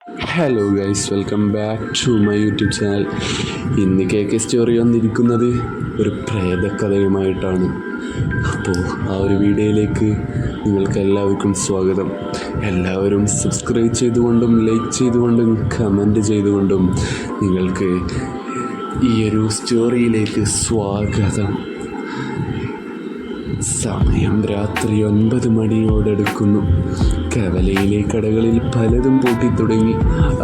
Hello guys, welcome back to my YouTube channel. ഇന്ന് cake story വന്നിരിക്കുന്നത് ഒരു പ്രേതകഥയുമായിട്ടാണ്. അപ്പോൾ ആ ഒരു വീഡിയോയിലേക്ക് നിങ്ങൾക്ക് എല്ലാവർക്കും സ്വാഗതം. എല്ലാവരും സബ്സ്ക്രൈബ് ചെയ്തുകൊണ്ടും ലൈക്ക് ചെയ്തുകൊണ്ടും കമൻറ്റ് ചെയ്തുകൊണ്ടും നിങ്ങൾക്ക് ഈ ഒരു സ്റ്റോറിയിലേക്ക് സ്വാഗതം. സമയം രാത്രി 9 മണിയോടടുക്കുന്നു. കവലയിലെ കടകളിൽ പലതും പൂട്ടിത്തുടങ്ങി.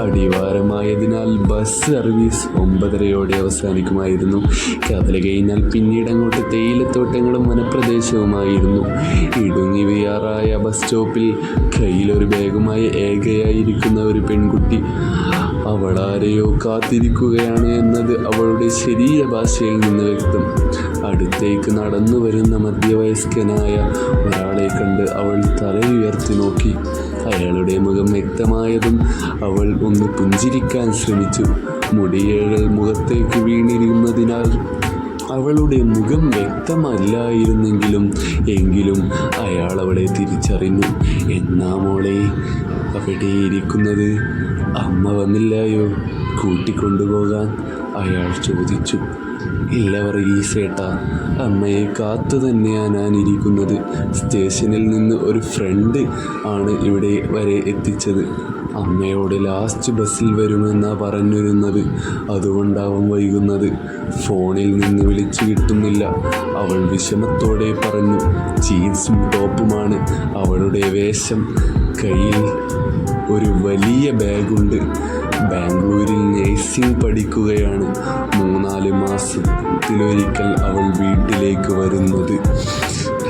അടിവാരമായതിനാൽ ബസ് സർവീസ് 9:30 അവസാനിക്കുമായിരുന്നു. കവല കഴിഞ്ഞാൽ പിന്നീട് അങ്ങോട്ട് തേയിലത്തോട്ടങ്ങളും വനപ്രദേശവുമായിരുന്നു. ഇടുങ്ങി വിയാറായ ബസ് സ്റ്റോപ്പിൽ കയ്യിലൊരു ബാഗുമായി ഏകയായിരിക്കുന്ന ഒരു പെൺകുട്ടി. അവളാരെയോ കാത്തിരിക്കുകയാണ് എന്നത് അവളുടെ ശരീരഭാഷയിൽ നിന്ന് വ്യക്തം. അടുത്തേക്ക് നടന്നു വരുന്ന മധ്യവയസ്കനായ ഒരാളെ കണ്ട് അവൾ തലയുയർത്തി നോക്കി. അയാളുടെ മുഖം വ്യക്തമായതും അവൾ ഒന്ന് പുഞ്ചിരിക്കാൻ ശ്രമിച്ചു. മുടിയേഴൽ മുഖത്തേക്ക് വീണിരുന്നതിനാൽ അവളുടെ മുഖം വ്യക്തമല്ലായിരുന്നെങ്കിലും അയാൾ അവളെ തിരിച്ചറിഞ്ഞു. എന്നാ മോളെ അവിടെ ഇരിക്കുന്നത്? അമ്മ വന്നില്ലായോ കൂട്ടിക്കൊണ്ടുപോകാൻ? അയാൾ ചോദിച്ചു. ഇല്ല വർഗീസേട്ടാ, അമ്മയെ കാത്തു തന്നെയാണ് ഞാനിരിക്കുന്നത്. സ്റ്റേഷനിൽ നിന്ന് ഒരു ഫ്രണ്ട് ആണ് ഇവിടെ വരെ എത്തിച്ചത്. അമ്മയോട് ലാസ്റ്റ് ബസ്സിൽ വരുമെന്നാണ് പറഞ്ഞിരുന്നത്. അതുകൊണ്ടാവും വൈകുന്നത്. ഫോണിൽ നിന്ന് വിളിച്ചു കിട്ടുന്നില്ല, അവൾ വിഷമത്തോടെ പറഞ്ഞു. ജീൻസും ടോപ്പുമാണ് അവളുടെ വേഷം. കയ്യിൽ ഒരു വലിയ ബാഗുണ്ട്. ബാംഗ്ലൂരിൽ നേഴ്സിംഗ് പഠിക്കുകയാണ്. 3-4 മാസത്തിലൊരിക്കൽ അവൾ വീട്ടിലേക്ക് വരുന്നത്.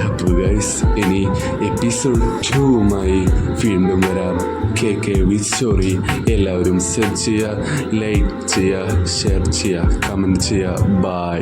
അപ്പോൾ ഗൈസ്, ഇനി എപ്പിസോഡ് 2മായി വീണ്ടും വരാം. കേക്ക് വിത്ത് സ്റ്റോറി. എല്ലാവരും സബ്സ്ക്രൈബ് ചെയ്യുക, ലൈക്ക് ചെയ്യുക, ഷെയർ ചെയ്യുക, കമൻറ്റ് ചെയ്യുക. ബൈ.